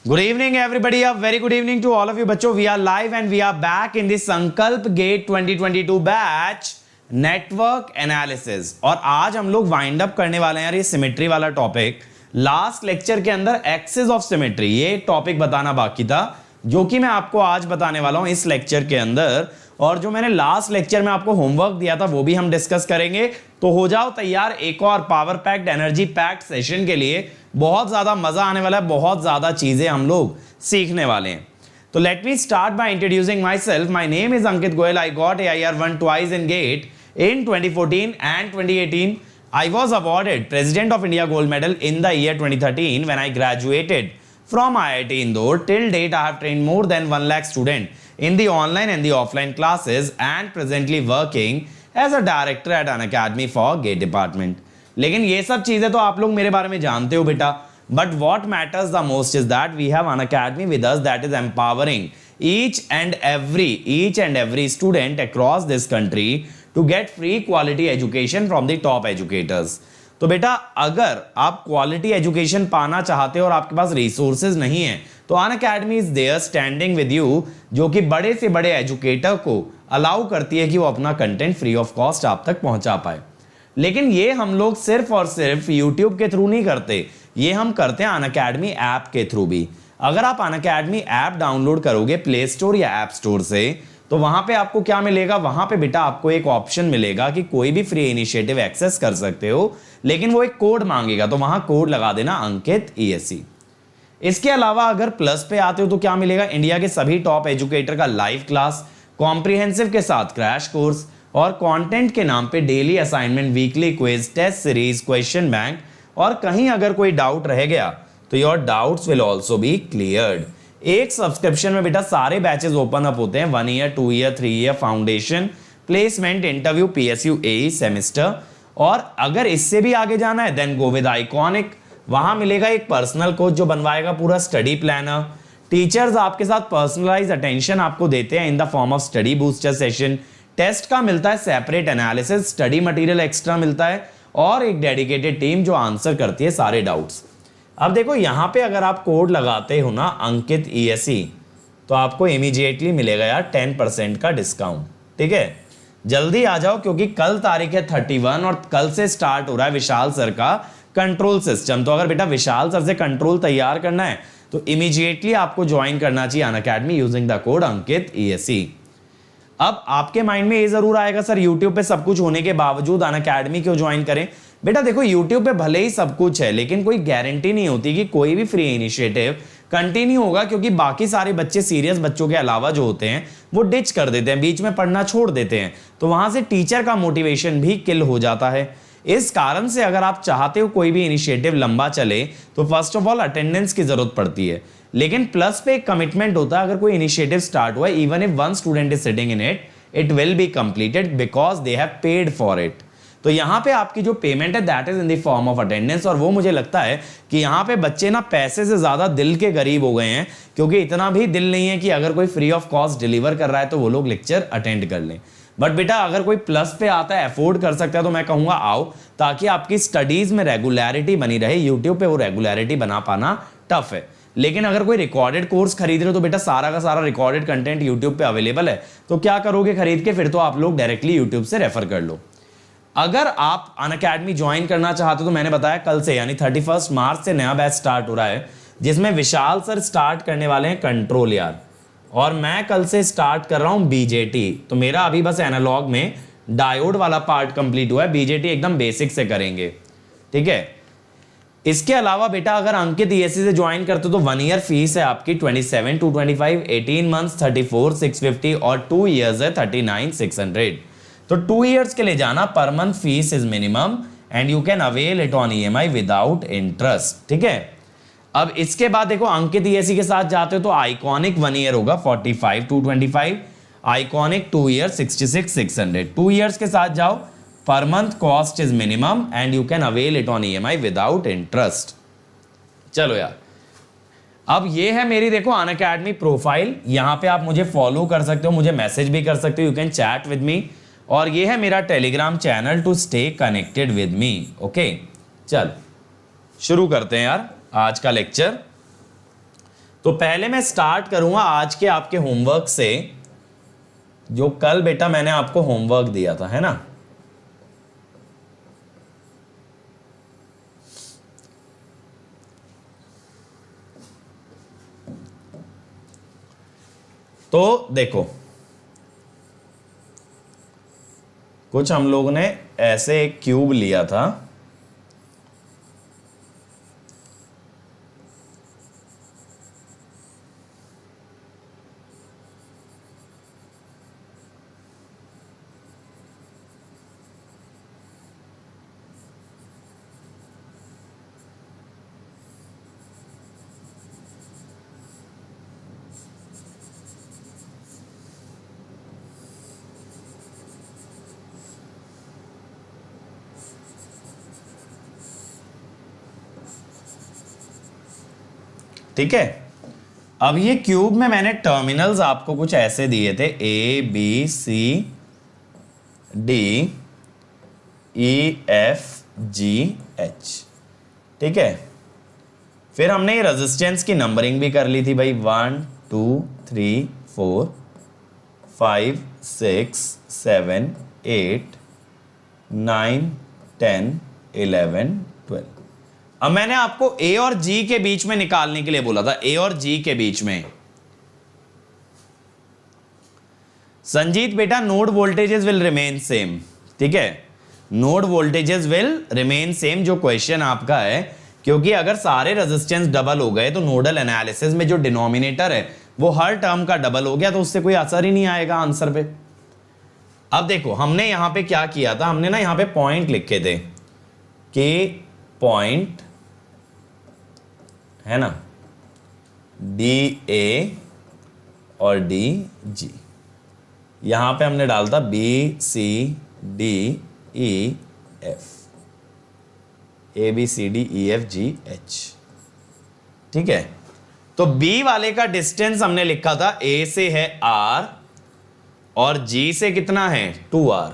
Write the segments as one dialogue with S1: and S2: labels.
S1: Good evening, everybody. A very good evening to all of you, बच्चों. We are live and we are back in the संकल्प gate 2022 batch network analysis. और आज हम लोग wind up करने वाले हैं यार ये सिमेट्री वाला टॉपिक. लास्ट लेक्चर के अंदर एक्सिस ऑफ सिमेट्री ये टॉपिक बताना बाकी था, जो कि मैं आपको आज बताने वाला हूं इस लेक्चर के अंदर. और जो मैंने लास्ट लेक्चर में आपको होमवर्क दिया था वो भी हम डिस्कस करेंगे. तो हो जाओ तैयार एक और power packed energy packed session के लिए. बहुत ज्यादा मजा आने वाला है, बहुत ज्यादा चीजें हम लोग सीखने वाले हैं. तो let me start by introducing my self. My name is Ankit Goyal. I got AIR1 twice in GATE in 2014 and 2018. I was awarded President of India Gold Medal in the year 2013 when I graduated from IIT Indore. Till date, I have trained more than 1 lakh students in the online and the offline classes and presently working as a director at an academy for GATE department. लेकिन ये सब चीजें तो आप लोग मेरे बारे में जानते हो बेटा. But what matters the most is that we have an academy with us that is empowering each and every student across this country to get free quality education from the top educators. तो बेटा अगर आप quality education पाना चाहते हो और आपके पास resources नहीं है तो Unacademy is there standing with you, जो कि बड़े से बड़े एजुकेटर को अलाउ करती है कि वो अपना कंटेंट फ्री ऑफ कॉस्ट आप तक पहुंचा पाए. लेकिन ये हम लोग सिर्फ और सिर्फ यूट्यूब के थ्रू नहीं करते, ये हम करते हैं अन अकेडमी ऐप के थ्रू भी. अगर आप अन अकेडमी ऐप डाउनलोड करोगे प्ले स्टोर या ऐप स्टोर से तो वहां पे आपको क्या मिलेगा, वहां पे बेटा आपको एक ऑप्शन मिलेगा कि कोई भी फ्री इनिशिएटिव एक्सेस कर सकते हो, लेकिन वो एक कोड मांगेगा. तो वहां कोड लगा देना अंकित ESE. इसके अलावा अगर प्लस पे आते हो तो क्या मिलेगा, इंडिया के सभी टॉप एजुकेटर का लाइव क्लास, कॉम्प्रिहेंसिव के साथ क्रैश कोर्स और कंटेंट के नाम पे daily assignment, weekly quiz, test series, question bank. और कहीं अगर कोई डाउट रह गया तो your doubts will also be cleared. एक सब्सक्रिप्शन में बेटा सारे बैचेस ओपन अप होते हैं. 1 year, 2 year, 3 year, foundation, placement, interview, PSU, AE, semester. और अगर इससे भी आगे जाना है देन गो विद आइकॉनिक. वहां मिलेगा एक पर्सनल कोच जो बनवाएगा पूरा स्टडी प्लानर. टीचर्स आपके साथ पर्सनलाइज अटेंशन आपको देते हैं in the form of study booster session. Test का मिलता है separate analysis, study material extra मिलता है और एक डेडिकेटेड टीम जो आंसर करती है सारे डाउट्स. अब देखो यहां पे अगर आप कोड लगाते हो ना अंकित ESE तो आपको इमीडिएटली मिलेगा यार 10% का डिस्काउंट. ठीक है, जल्दी आ जाओ क्योंकि कल तारीख है 31 और कल से स्टार्ट हो रहा है विशाल सर का कंट्रोल सिस्टम. तो अगर बेटा विशाल सर से कंट्रोल तैयार करना है तो इमीडिएटली आपको ज्वाइन करना चाहिए Unacademy using the code Ankit ESE. अब आपके माइंड में ये जरूर आएगा सर यूट्यूब पे सब कुछ होने के बावजूद अन अकेडमी क्यों ज्वाइन करें. बेटा देखो यूट्यूब पे भले ही सब कुछ है लेकिन कोई गारंटी नहीं होती कि कोई भी फ्री इनिशिएटिव कंटिन्यू होगा, क्योंकि बाकी सारे बच्चे सीरियस बच्चों के अलावा जो होते हैं वो डिच कर देते हैं, बीच में पढ़ना छोड़ देते हैं. तो वहां से टीचर का मोटिवेशन भी किल हो जाता है. इस कारण से अगर आप चाहते हो कोई भी इनिशिएटिव लंबा चले तो फर्स्ट ऑफ ऑल अटेंडेंस की जरूरत पड़ती है. लेकिन प्लस पे एक कमिटमेंट होता है, अगर कोई इनिशिएटिव स्टार्ट हुआ even if 1 student is sitting in it, it will be completed because they have paid for it. तो यहां पे आपकी जो पेमेंट है that is in the form of attendance. और वो मुझे लगता है कि यहां पे बच्चे ना पैसे से ज्यादा दिल के गरीब हो गए हैं, क्योंकि इतना भी दिल नहीं है कि अगर कोई फ्री ऑफ कॉस्ट डिलीवर कर रहा है तो वो लोग लेक्चर अटेंड कर लें. बट बेटा अगर कोई प्लस पे आता है, अफोर्ड कर सकता है, तो मैं कहूंगा आओ, ताकि आपकी स्टडीज में रेगुलरिटी बनी रहे. यूट्यूब पे वो रेगुलरिटी बना पाना टफ है. लेकिन अगर कोई रिकॉर्डेड कोर्स खरीद रहे हो तो बेटा सारा का सारा रिकॉर्डेड कंटेंट यूट्यूब पे अवेलेबल है. तो क्या करोगे खरीद के, फिर तो आप लोग डायरेक्टली यूट्यूब से रेफर कर लो. अगर आप अन अकेडमी ज्वाइन करना चाहते हो तो मैंने बताया कल से यानी 31 मार्च से नया बैच स्टार्ट हो रहा है, जिसमें विशाल सर स्टार्ट करने वाले हैं कंट्रोल यार, और मैं कल से स्टार्ट कर रहा हूं BJT. तो मेरा अभी बस एनालॉग में डायोड वाला पार्ट कंप्लीट हुआ है, BJT एकदम बेसिक से करेंगे. ठीक है, इसके अलावा बेटा अगर अंकित ESE से ज्वाइन करते हो तो 1 ईयर फीस है आपकी 27,225, 18 मंथ्स 34,650 और 2 ईयर्स है 39,600. तो 2 ईयर्स के लिए जाना, पर month fees is minimum and you can avail it on EMI without interest. ठीक है, अब इसके बाद देखो अंकित ESE के साथ जाते हो तो आइकॉनिक 1 ईयर होगा 45,225, आइकॉनिक 2 ईयर 66,600. 2 ईयर्स के साथ जाओ, per month cost is minimum and you can avail it on EMI without interest. चलो यार, अब ये है मेरी देखो अन अकेडमी प्रोफाइल. यहां पे आप मुझे फॉलो कर सकते हो, मुझे मैसेज भी कर सकते हो, you can chat with me. और ये है मेरा Telegram channel to stay connected with me. Okay, चल शुरू करते हैं यार आज का लेक्चर. तो पहले मैं स्टार्ट करूंगा आज के आपके होमवर्क से, जो कल बेटा मैंने आपको होमवर्क दिया था, है ना। तो देखो, कुछ हम लोगों ने ऐसे एक क्यूब लिया था, ठीक है। अब ये क्यूब में मैंने टर्मिनल्स आपको कुछ ऐसे दिए थे, A B C D E F G H, ठीक है। फिर हमने ये रेजिस्टेंस की नंबरिंग भी कर ली थी भाई, 1 2 3 4 5 6 7 8 9 10 11 12। अब मैंने आपको ए और जी के बीच में निकालने के लिए बोला था, ए और जी के बीच में। संजीत बेटा, node voltages will remain same, ठीक है, node voltages will remain same जो क्वेश्चन आपका है, क्योंकि अगर सारे रेजिस्टेंस डबल हो गए तो नोडल एनालिसिस में जो डिनोमिनेटर है वो हर टर्म का डबल हो गया, तो उससे कोई असर ही नहीं आएगा आंसर पे। अब देखो हमने यहां पे क्या किया था, हमने ना यहां पे पॉइंट लिखे थे कि पॉइंट है ना, डी ए और डी जी, यहां पे हमने डालता B C D E F, A B C D E F G H, ठीक है। तो बी वाले का डिस्टेंस हमने लिखा था ए से है आर और जी से कितना है 2r।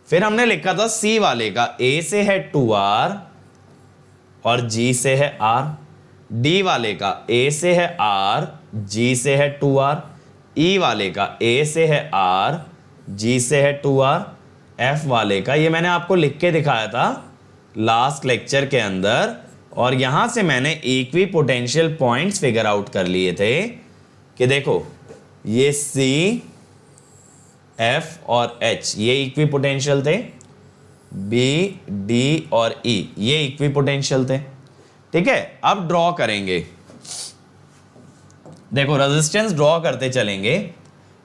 S1: फिर हमने लिखा था सी वाले का ए से है 2r और जी से है r, डी वाले का ए से है r, जी से है 2r, ई वाले का ए से है r, जी से है 2r, एफ वाले का ये मैंने आपको लिख के दिखाया था लास्ट लेक्चर के अंदर, और यहां से मैंने equi potential points figure out कर लिए थे कि देखो ये सी एफ और एच ये इक्वी पोटेंशियल थे, बी डी और ई ये इक्वी पोटेंशियल थे, ठीक है। अब ड्रॉ करेंगे, देखो रेजिस्टेंस ड्रॉ करते चलेंगे,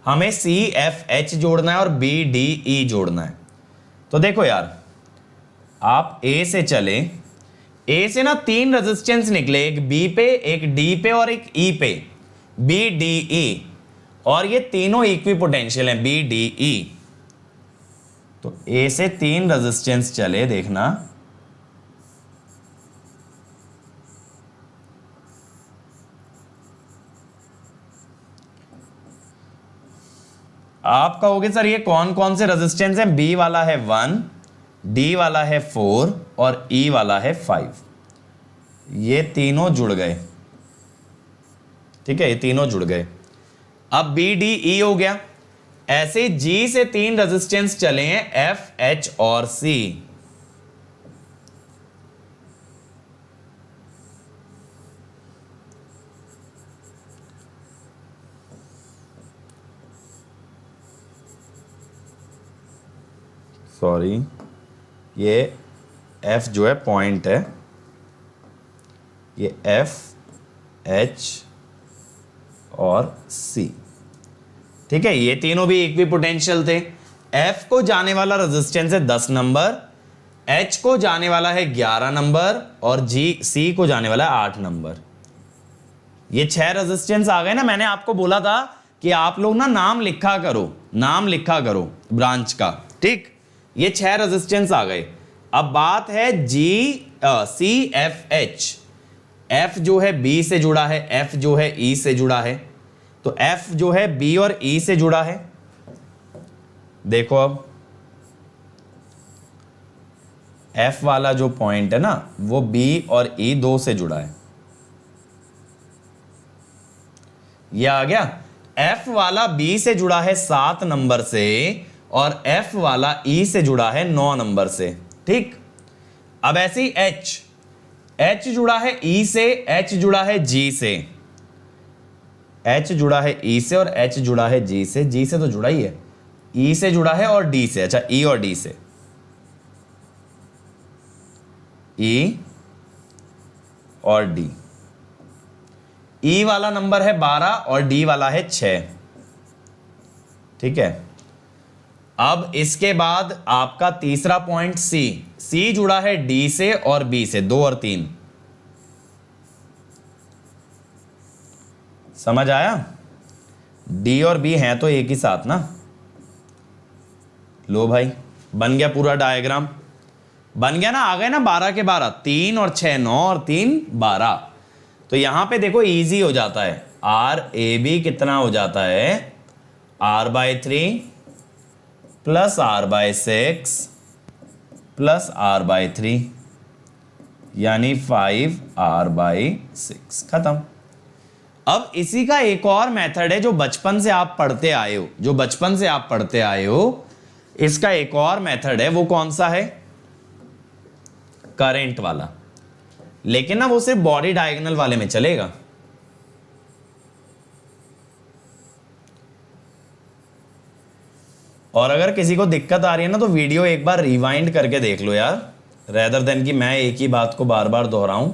S1: हमें सी एफ एच जोड़ना है और बी डी ई जोड़ना है। तो देखो यार, आप ए से चले, ए से ना 3 रेजिस्टेंस निकले, एक बी पे, एक डी पे और एक ई पे, बी डी ई, और ये तीनों इक्वी पोटेंशियल हैं बी डी ई। तो ए से 3 रेजिस्टेंस चले, देखना आप कहोगे सर ये कौन कौन से रेजिस्टेंस हैं, बी वाला है 1, डी वाला है 4 और ई वाला है 5, ये तीनों जुड़ गए, ठीक है, ये तीनों जुड़ गए। अब बी डी ई हो गया, ऐसे जी से 3 रेजिस्टेंस चले हैं एफ एच और सी, सॉरी ये एफ जो है पॉइंट है, ये एफ एच और सी, ठीक है, ये तीनों भी इक्वी पोटेंशियल थे। एफ को जाने वाला रेजिस्टेंस है 10 नंबर, एच को जाने वाला है 11 नंबर और जी सी को जाने वाला है 8 नंबर। ये 6 रेजिस्टेंस आ गए ना। मैंने आपको बोला था कि आप लोग ना नाम लिखा करो, नाम लिखा करो ब्रांच का, ठीक। ये 6 रेजिस्टेंस आ गए। अब बात है जी सी एफ एच, एफ जो है बी से जुड़ा है, एफ जो है ई से जुड़ा है, तो एफ जो है बी और ई से जुड़ा है। देखो अब एफ वाला जो पॉइंट है ना वो बी और ई 2 से जुड़ा है, ये आ गया। F वाला B से जुड़ा है 7 नंबर से और F वाला E से जुड़ा है 9 नंबर से। ठीक, अब ऐसे ही H जुड़ा है E से, H जुड़ा है G से, H जुड़ा है E से और H जुड़ा है G से। G से तो जुड़ा ही है, E से जुड़ा है और D से। अच्छा, E और D से, E और D। E वाला नंबर है 12 और D वाला है 6। ठीक है, अब इसके बाद आपका तीसरा पॉइंट C जुड़ा है D से और B से, 2 और 3। समझ आया? D और B हैं तो एक ही साथ ना। लो भाई, बन गया पूरा डायग्राम, बन गया ना। आ गए ना 12 के 12, 3 और 6 9 और 3 12। तो यहां पे देखो इजी हो जाता है। RAB कितना हो जाता है? R/3 plus R/6 plus R/3, यानी 5R/6। खत्म। अब इसी का एक और मेथड है जो बचपन से आप पढ़ते आए हो, इसका एक और मेथड है। वो कौन सा है? करंट वाला। लेकिन ना वो सिर्फ बॉडी डायगोनल वाले में चलेगा। और अगर किसी को दिक्कत आ रही है ना, तो वीडियो एक बार रिवाइंड करके देख लो यार, रेदर देन कि मैं एक ही बात को बार बार दोहराऊं।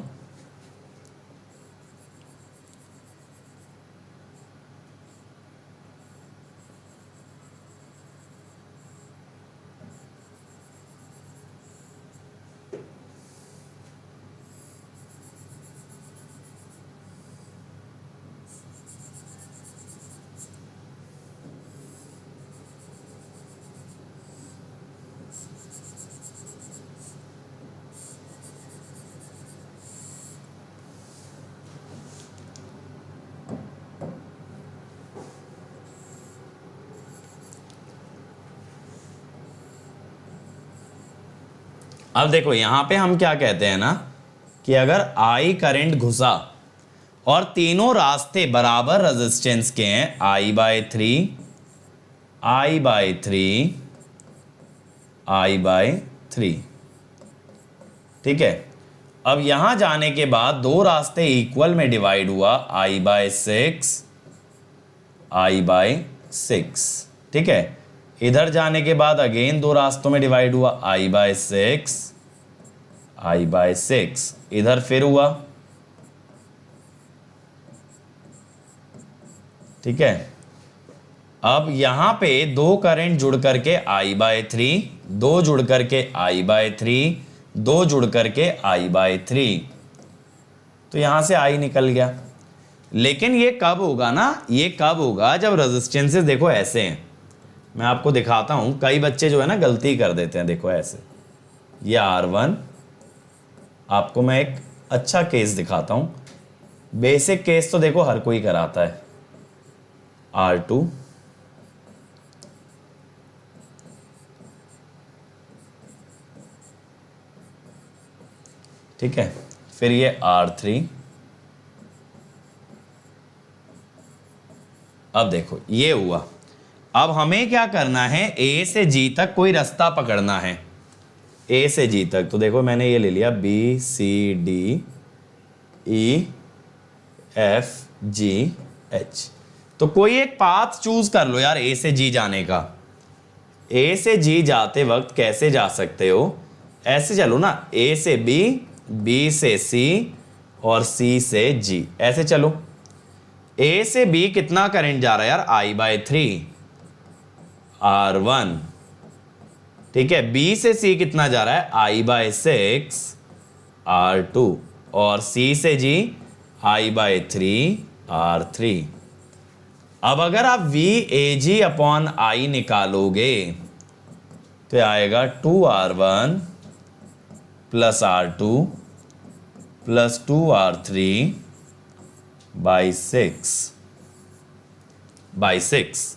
S1: अब देखो यहां पे हम क्या कहते हैं ना, कि अगर I करंट घुसा और तीनों रास्ते बराबर रेजिस्टेंस के हैं, I/3, I/3, I/3। ठीक है, अब यहां जाने के बाद दो रास्ते इक्वल में डिवाइड हुआ, I/6, I/6। ठीक है, इधर जाने के बाद अगेन दो रास्तों में डिवाइड हुआ, I/6, I/6। इधर फिर हुआ। ठीक है, अब यहां पे दो करंट जुड़ करके I/3, दो जुड़ करके I/3, दो जुड़ करके I/3। तो यहां से I निकल गया। लेकिन ये कब होगा ना, ये कब होगा जब रेजिस्टेंसेस देखो ऐसे हैं। मैं आपको दिखाता हूं, कई बच्चे जो है ना गलती कर देते हैं। देखो ऐसे, ये R1, आपको मैं एक अच्छा केस दिखाता हूं। बेसिक केस तो देखो हर कोई कराता है। R2, ठीक है, फिर ये R3। अब देखो ये हुआ। अब हमें क्या करना है, A से G तक कोई रास्ता पकड़ना है। A से G तक, तो देखो मैंने ये ले लिया BCDEFGH। तो कोई एक पाथ चूज कर लो यार A से G जाने का। A से G जाते वक्त कैसे जा सकते हो? ऐसे चलो ना, A से B, B से C और C से G, ऐसे चलो। A से B कितना करंट जा रहा है यार? I/3, R1। ठीक है, B से C कितना जा रहा है? I/6, R2। और C से G I/3, R3। अब अगर आप VAG/I निकालोगे तो आएगा 2R1 plus R2 plus 2R3 by 6।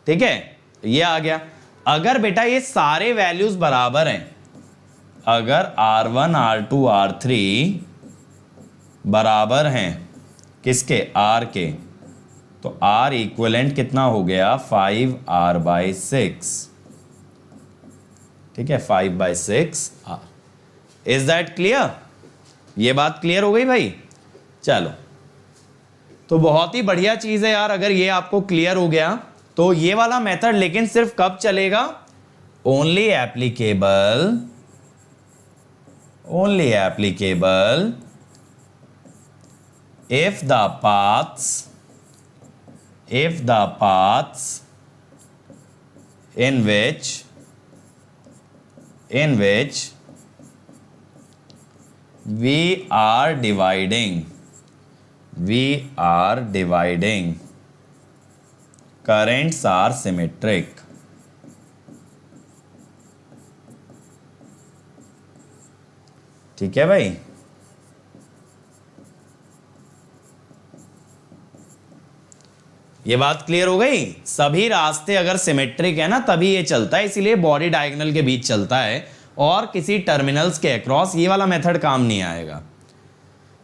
S1: ठीक है, ये आ गया। अगर बेटा ये सारे वैल्यूज बराबर हैं, अगर R1, R2, R3 बराबर हैं किसके? R के, तो R इक्वलेंट कितना हो गया 5R/6, ठीक है 5/6R। Is that clear? ये बात क्लियर हो गई भाई? चलो, तो बहुत ही बढ़िया चीज है यार अगर ये आपको क्लियर हो गया। तो ये वाला मेथड लेकिन सिर्फ कब चलेगा? Only applicable if the paths in which we are dividing currents are symmetric। ठीक है भाई? ये बात क्लियर हो गई? सभी रास्ते अगर सिमेट्रिक है ना तभी ये चलता है, इसीलिए बॉडी डायगोनल के बीच चलता है और किसी टर्मिनल्स के अक्रॉस ये वाला मेथड काम नहीं आएगा।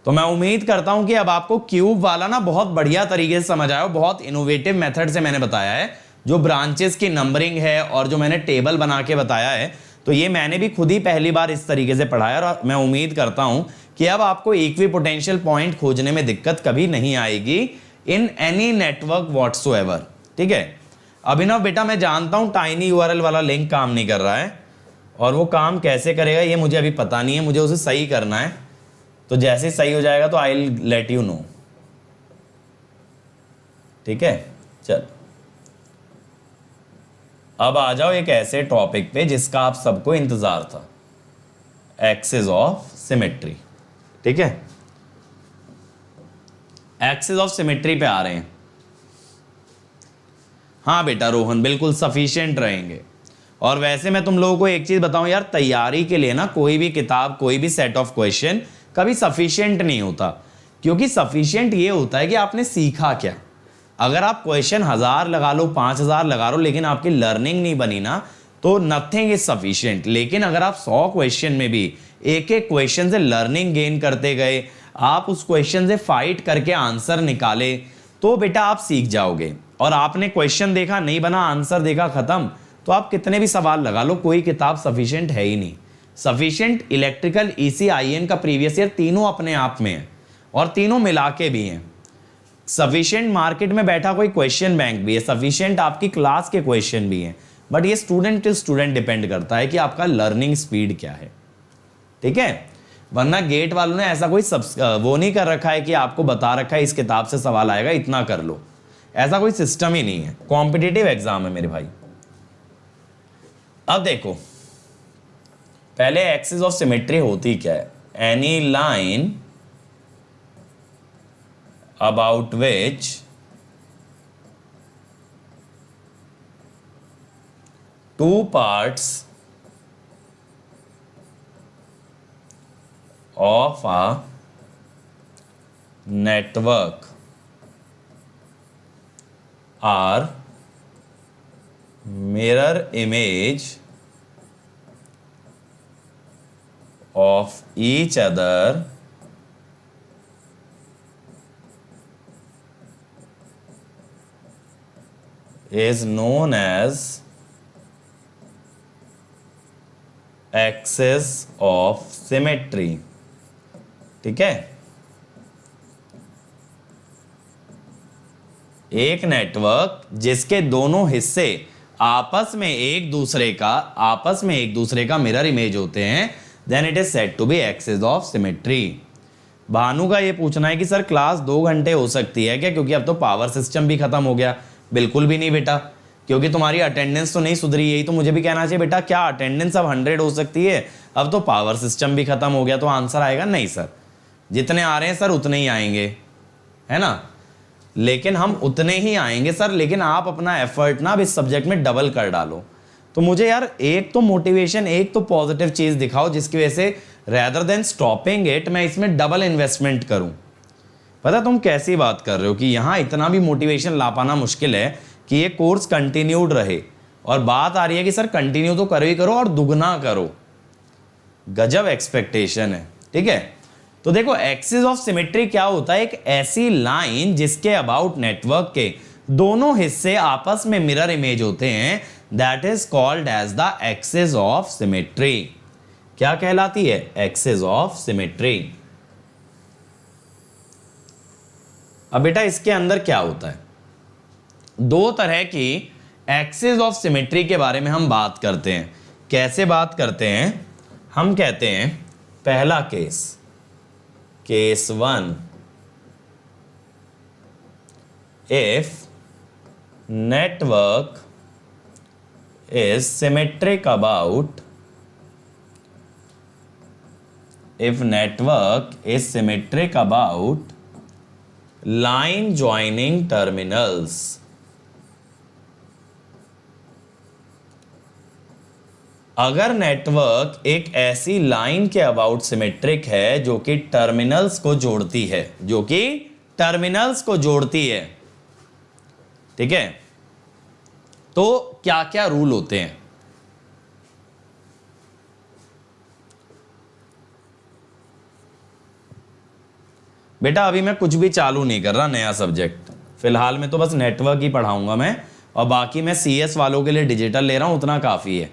S1: तो मैं उम्मीद करता हूं कि अब आपको क्यूब वाला ना बहुत बढ़िया तरीके से समझ आया हो। बहुत इनोवेटिव मेथड से मैंने बताया है, जो ब्रांचेस की नंबरिंग है और जो मैंने टेबल बना के बताया है, तो ये मैंने भी खुद ही पहली बार इस तरीके से पढ़ाया और मैं उम्मीद करता हूं कि अब आपको इक्विपोटेंशियल पॉइंट खोजने में दिक्कत कभी नहीं आएगी इन एनी नेटवर्क व्हाट्सोएवर। ठीक है अभिनव बेटा, मैं जानता हूं टाइनी यूआरएल वाला लिंक काम नहीं कर रहा है और वो काम कैसे करेगा ये मुझे अभी पता नहीं है, मुझे उसे सही करना है। तो जैसे सही हो जाएगा तो I will let you know. ठीक है चल, अब आ जाओ एक ऐसे टॉपिक पे जिसका आप सबको इंतजार था, एक्सिस ऑफ सिमेट्री। ठीक है, एक्सिस ऑफ सिमेट्री पे आ रहे हैं। हाँ बेटा रोहन, बिल्कुल सफिशिएंट रहेंगे। और वैसे मैं तुम लोगों को एक चीज बताऊं यार, तैयारी के लिए ना कोई भी किताब, कोई भी सेट ऑफ क्वेश्चन कभी सफिशिएंट नहीं होता, क्योंकि सफिशिएंट ये होता है कि आपने सीखा क्या। अगर आप क्वेश्चन 1000 लगा लो, 5000 लगा लो, लेकिन आपकी लर्निंग नहीं बनी ना, तो नथिंग इज सफिशिएंट। लेकिन अगर आप 100 क्वेश्चन में भी एक एक क्वेश्चन से लर्निंग गेन करते गए, आप उस क्वेश्चन से फाइट करके आंसर निकाले, तो बेटा आप सीख जाओगे। और आपने क्वेश्चन देखा, नहीं बना, आंसर देखा, खत्म, तो आप कितने भी सवाल लगा लो, कोई किताब सफिशिएंट है ही नहीं। सफिशिएंट, इलेक्ट्रिकल, ईसी, आईएन का प्रीवियस ईयर तीनों अपने आप में है और तीनों मिला के भी हैं। सफिशिएंट मार्केट में बैठा कोई क्वेश्चन बैंक भी है, सफिशिएंट आपकी क्लास के क्वेश्चन भी हैं, बट ये स्टूडेंट टू स्टूडेंट डिपेंड करता है कि आपका लर्निंग स्पीड क्या है। ठीक है, वरना गेट वालों ने ऐसा कोई वो नहीं कर रखा है कि आपको बता रखा है इस किताब से सवाल आएगा, इतना कर लो, ऐसा कोई सिस्टम ही नहीं है। कॉम्पिटिटिव एग्जाम है मेरे भाई। अब देखो, पहले एक्सिस ऑफ सिमेट्री होती क्या है? Any line about which two parts of a network are mirror image of each other is known as axis of symmetry। ठीक है, एक नेटवर्क जिसके दोनों हिस्से आपस में एक दूसरे का मिरर इमेज होते हैं, then it is said to be axis of symmetry. Bhanu का ये पूछना है कि सर क्लास 2 घंटे हो सकती है क्या, क्योंकि अब तो पावर सिस्टम भी खत्म हो गया। बिल्कुल भी नहीं बेटा, क्योंकि तुम्हारी अटेंडेंस तो नहीं सुधरी। यही तो मुझे भी कहना चाहिए बेटा, क्या अटेंडेंस अब 100 हो सकती है? अब तो पावर सिस्टम भी खत्म हो गया, तो आंसर आएगा नहीं सर, जितने आ रहे हैं सर उतने ही आएंगे, है ना। लेकिन हम उतने ही आएंगे सर, लेकिन आप अपना एफर्ट ना अब इस सब्जेक्ट में डबल कर डालो। तो मुझे यार एक तो मोटिवेशन, एक तो पॉजिटिव चीज दिखाओ जिसकी वजह से रेदर देन स्टॉपिंग इट मैं इसमें डबल इन्वेस्टमेंट करूं। पता तुम कैसी बात कर रहे हो कि यहाँ इतना भी मोटिवेशन ला पाना मुश्किल है कि ये कोर्स कंटिन्यूड रहे, और बात आ रही है कि सर कंटिन्यू तो करो ही करो और दुगना करो। गजब एक्सपेक्टेशन है। ठीक है, तो देखो एक्सिस ऑफ सिमेट्री क्या होता है, एक ऐसी लाइन जिसके अबाउट नेटवर्क के दोनों हिस्से आपस में मिरर इमेज होते हैं, that is called as the axis of symmetry. क्या कहलाती है? Axis of symmetry. अब बेटा इसके अंदर क्या होता है, दो तरह की एक्सिस ऑफ सिमेट्री के बारे में हम बात करते हैं। कैसे बात करते हैं? हम कहते हैं पहला case, case 1, if network is symmetric about line joining terminals। अगर नेटवर्क एक ऐसी लाइन के अबाउट सिमेट्रिक है जो कि टर्मिनल्स को जोड़ती है, ठीक है, तो क्या क्या रूल होते हैं? बेटा अभी मैं कुछ भी चालू नहीं कर रहा नया सब्जेक्ट, फिलहाल में तो बस नेटवर्क ही पढ़ाऊंगा मैं, और बाकी मैं सीएस वालों के लिए डिजिटल ले रहा हूं, उतना काफी है।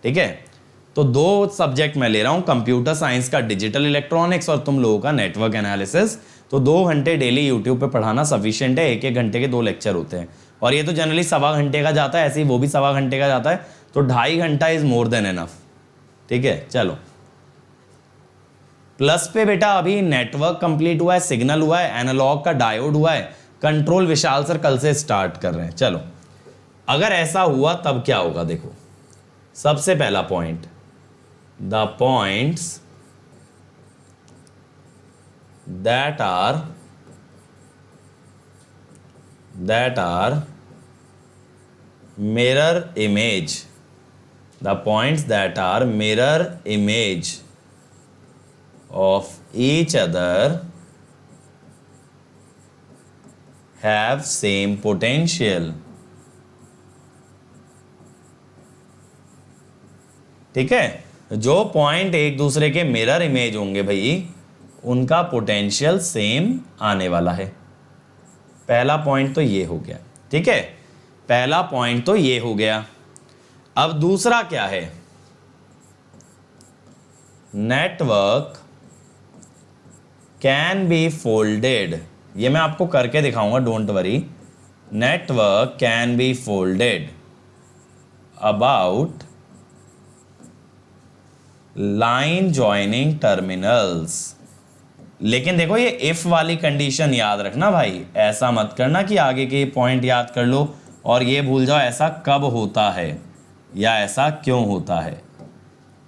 S1: ठीक है, तो 2 सब्जेक्ट मैं ले रहा हूं, कंप्यूटर साइंस का डिजिटल इलेक्ट्रॉनिक्स और तुम लोगों का नेटवर्क एनालिसिस। तो 2 घंटे डेली यूट्यूब पे पढ़ाना सफिशिएंट है, 1-1 घंटे के 2 लेक्चर होते हैं, और ये तो जनरली 1.25 घंटे का जाता है, ऐसे ही वो भी 1.25 घंटे का जाता है, तो 2.5 घंटा इज मोर देन एनफ। ठीक है, चलो प्लस पे बेटा अभी नेटवर्क कंप्लीट हुआ है, सिग्नल हुआ है, एनालॉग का डायोड हुआ है, कंट्रोल विशाल सर कल से स्टार्ट कर रहे हैं। चलो अगर ऐसा हुआ तब क्या होगा, देखो सबसे पहला point, the points that are mirror image, the points that are mirror image of each other have same potential। ठीक है, जो पॉइंट एक दूसरे के मिरर इमेज होंगे भाई, उनका पोटेंशियल सेम आने वाला है। पहला पॉइंट तो ये हो गया। ठीक है, पहला पॉइंट तो ये हो गया। अब दूसरा क्या है, नेटवर्क कैन बी फोल्डेड। ये मैं आपको करके दिखाऊंगा, don't worry. Network can be folded about line joining terminals. लेकिन देखो ये इफ वाली कंडीशन याद रखना भाई, ऐसा मत करना कि आगे के पॉइंट याद कर लो और ये भूल जाओ ऐसा कब होता है या ऐसा क्यों होता है।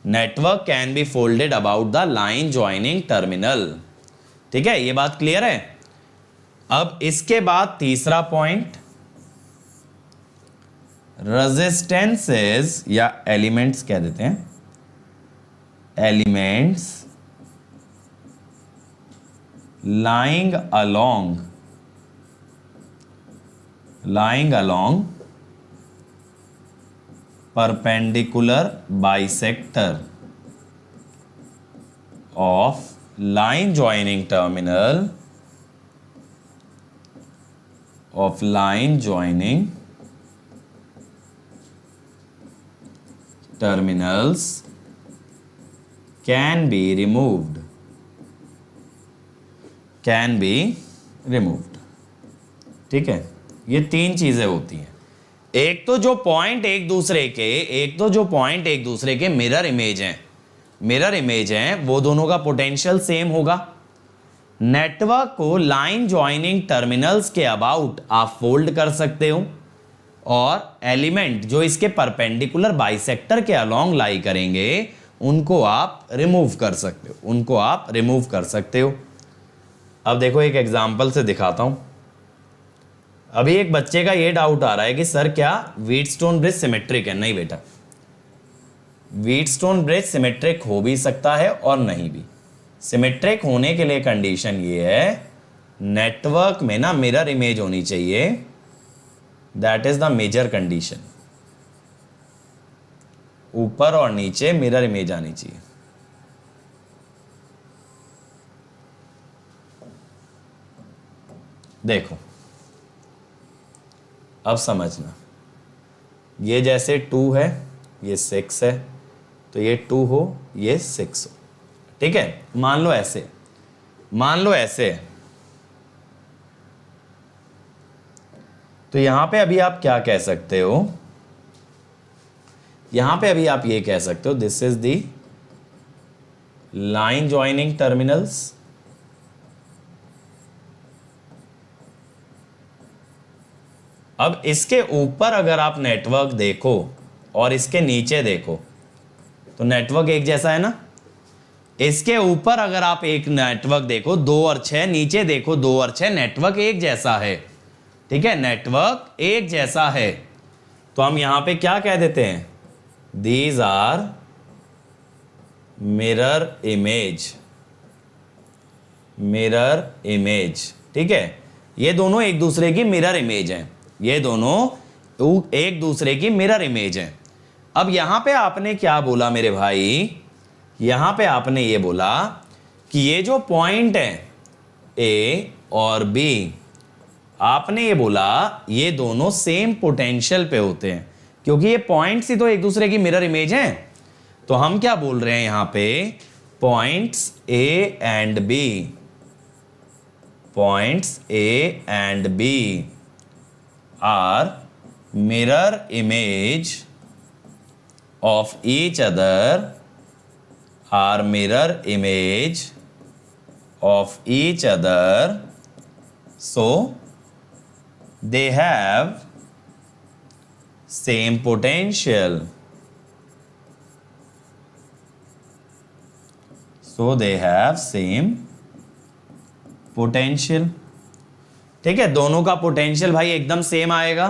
S1: Network can be folded about the line joining terminal. ठीक है, ये बात क्लियर है। अब इसके बाद तीसरा पॉइंट, रेजिस्टेंसेस या एलिमेंट्स कह देते हैं, elements lying along perpendicular bisector of line joining terminal of line joining terminals can be removed, can be removed. ठीक है, ये 3 चीजें होती हैं। एक तो जो पॉइंट एक दूसरे के मिरर इमेज हैं, वो दोनों का पोटेंशियल सेम होगा। नेटवर्क को लाइन जॉइनिंग टर्मिनल्स के अबाउट आप फोल्ड कर सकते हो, और एलिमेंट जो इसके परपेंडिकुलर बाइसेक्टर के अलोंग लाई करेंगे उनको आप रिमूव कर सकते हो। अब देखो एक एग्जाम्पल से दिखाता हूं। अभी एक बच्चे का ये डाउट आ रहा है कि सर क्या व्हीटस्टोन ब्रिज सिमेट्रिक है? नहीं बेटा, व्हीटस्टोन ब्रिज सिमेट्रिक हो भी सकता है और नहीं भी। सिमेट्रिक होने के लिए कंडीशन ये है, नेटवर्क में ना मिरर इमेज होनी चाहिए, that is the major condition. ऊपर और नीचे मिरर इमेज आनी चाहिए। देखो अब समझना, ये जैसे 2 है, ये 6 है, तो ये 2 हो, ये 6 हो, ठीक है। मान लो ऐसे, मान लो ऐसे, तो यहां पे अभी आप क्या कह सकते हो, यहां पे अभी आप ये कह सकते हो this is the line joining terminals, अब इसके ऊपर अगर आप नेटवर्क देखो और इसके नीचे देखो तो नेटवर्क एक जैसा है ना। इसके ऊपर अगर आप एक नेटवर्क देखो 2 और 6, नीचे देखो 2 और 6, नेटवर्क एक जैसा है, ठीक है, नेटवर्क एक जैसा है। तो हम यहां पे क्या कह देते हैं, these are mirror image, mirror image, ठीक है। ये दोनों एक दूसरे की मिरर इमेज हैं, ये दोनों एक दूसरे की मिरर इमेज हैं। अब यहां पे आपने क्या बोला मेरे भाई, यहां पे आपने ये बोला कि ये जो पॉइंट है ए और बी, आपने ये बोला ये दोनों सेम पोटेंशियल पे होते हैं, क्योंकि ये पॉइंट्स ही तो एक दूसरे की मिरर इमेज हैं। तो हम क्या बोल रहे हैं यहां पे, points A and B, points A and B are mirror image of each other, are mirror image of each other, so they have same potential, so they have same potential, ठीक है। दोनों का पोटेंशियल भाई एकदम same आएगा,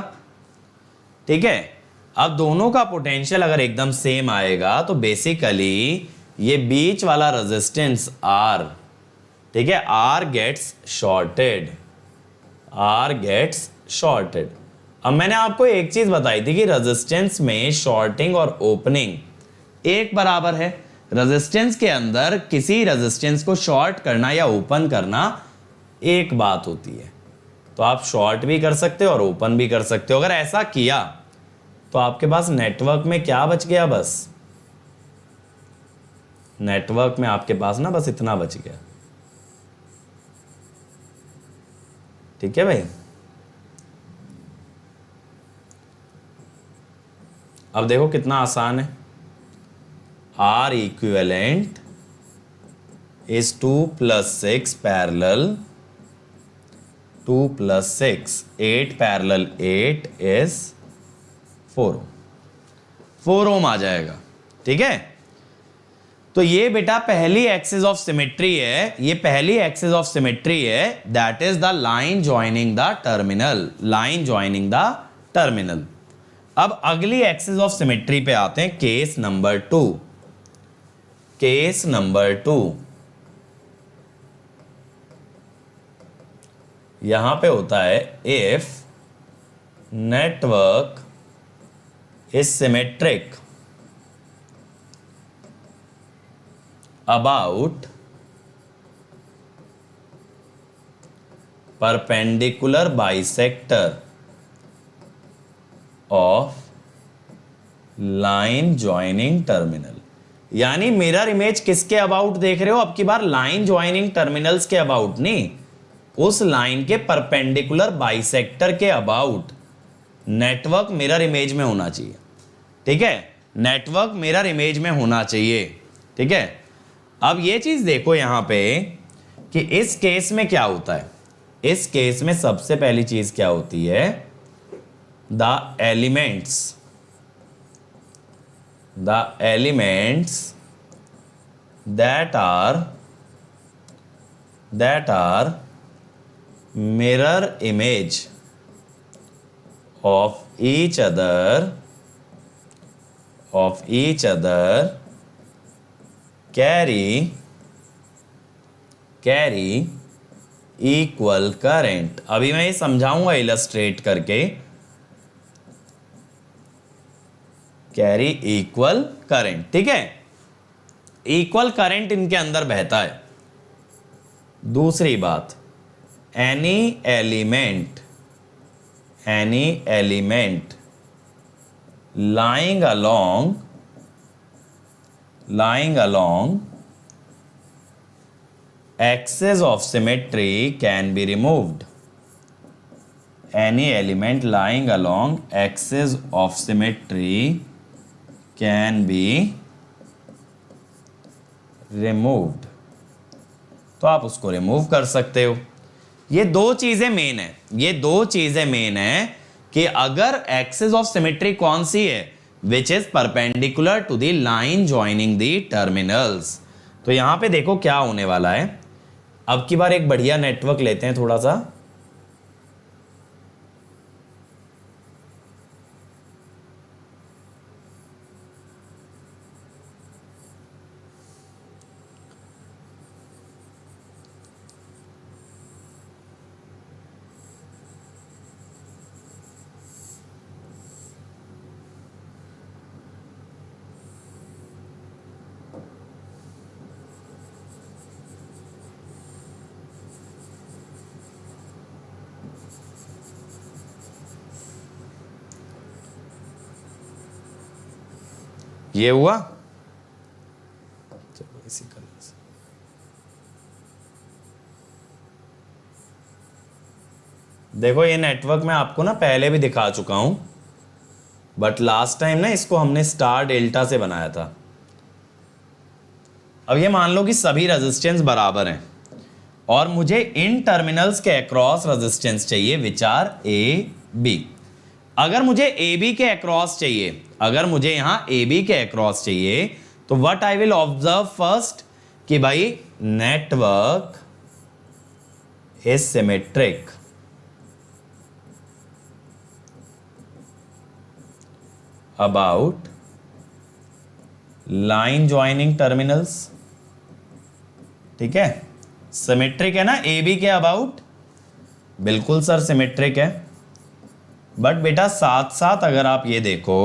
S1: ठीक है। अब दोनों का पोटेंशियल अगर एकदम सेम आएगा तो बेसिकली ये बीच वाला रेजिस्टेंस R, ठीक है, R gets shorted, R gets shorted. अब मैंने आपको एक चीज बताई थी कि रेजिस्टेंस में शॉर्टिंग और ओपनिंग एक बराबर है। रेजिस्टेंस के अंदर किसी रेजिस्टेंस को शॉर्ट करना या ओपन करना एक बात होती है, तो आप शॉर्ट भी कर सकते हो और ओपन भी कर सकते हो। अगर ऐसा किया तो आपके पास नेटवर्क में क्या बच गया, बस नेटवर्क में आपके पास ना बस इतना बच गया, ठीक है भाई। अब देखो कितना आसान है, R equivalent is 2 + 6 parallel 2 + 6, 8 parallel 8 is 4 ओम आ जाएगा, ठीक है। तो ये बेटा पहली एक्सिस ऑफ सिमेट्री है, ये पहली एक्सिस ऑफ सिमेट्री है, that is the line joining the terminal, line joining the terminal. अब अगली एक्सिस ऑफ सिमेट्री पे आते हैं, केस नंबर 2, केस नंबर 2। यहां पे होता है if network is symmetric about perpendicular bisector of line joining terminal. यानी मिरर इमेज किसके अबाउट देख रहे हो, अब की बार लाइन ज्वाइनिंग टर्मिनल्स के अबाउट नहीं, उस लाइन के परपेंडिकुलर बाइसेक्टर के अबाउट नेटवर्क मिरर इमेज में होना चाहिए, ठीक है, नेटवर्क मिरर इमेज में होना चाहिए, ठीक है। अब ये चीज देखो यहां पे कि इस केस में क्या होता है, इस केस में सबसे पहली चीज क्या होती है, the elements that are mirror image of each other carry equal current। अभी मैं ये समझाऊंगा इलस्ट्रेट करके, कैरी इक्वल करंट, ठीक है, इक्वल करंट इनके अंदर बहता है। दूसरी बात, any element lying along axis of symmetry can be removed. Any element lying along axis of symmetry can be removed. तो आप उसको रिमूव कर सकते हो. ये दो चीजें मेन है कि अगर एक्सिस ऑफ सिमेट्री कौन सी है, which is perpendicular to the line joining the terminals. तो यहां पे देखो क्या होने वाला है. अब की बार एक बढ़िया नेटवर्क लेते हैं थोड़ा सा. ये हुआ. चलो इसी कलर से. देखो ये नेटवर्क मैं आपको ना पहले भी दिखा चुका हूं, बट लास्ट टाइम ना इसको हमने स्टार डेल्टा से बनाया था. अब ये मान लो कि सभी रेजिस्टेंस बराबर हैं और मुझे इन टर्मिनल्स के अक्रॉस रेजिस्टेंस चाहिए, विच आर ए बी. अगर मुझे ए बी के अक्रॉस चाहिए, अगर मुझे यहां ए बी के अक्रॉस चाहिए, तो what I will observe first कि भाई network is symmetric. About line joining terminals. ठीक है, सिमेट्रिक है ना ए बी के अबाउट. बिल्कुल सर सिमेट्रिक है, बट बेटा साथ साथ अगर आप ये देखो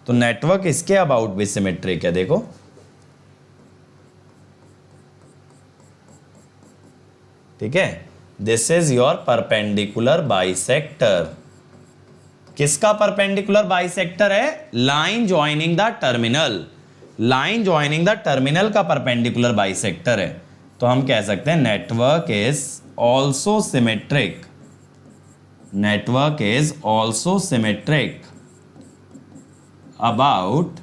S1: तो नेटवर्क इसके अबाउट भी सिमेट्रिक है. देखो ठीक है, this is your perpendicular bisector. किसका परपेंडिकुलर बाइसेक्टर है? Line joining the terminal. Line joining the terminal का परपेंडिकुलर बाइसेक्टर है. तो हम कह सकते हैं network is also symmetric. Network is also symmetric about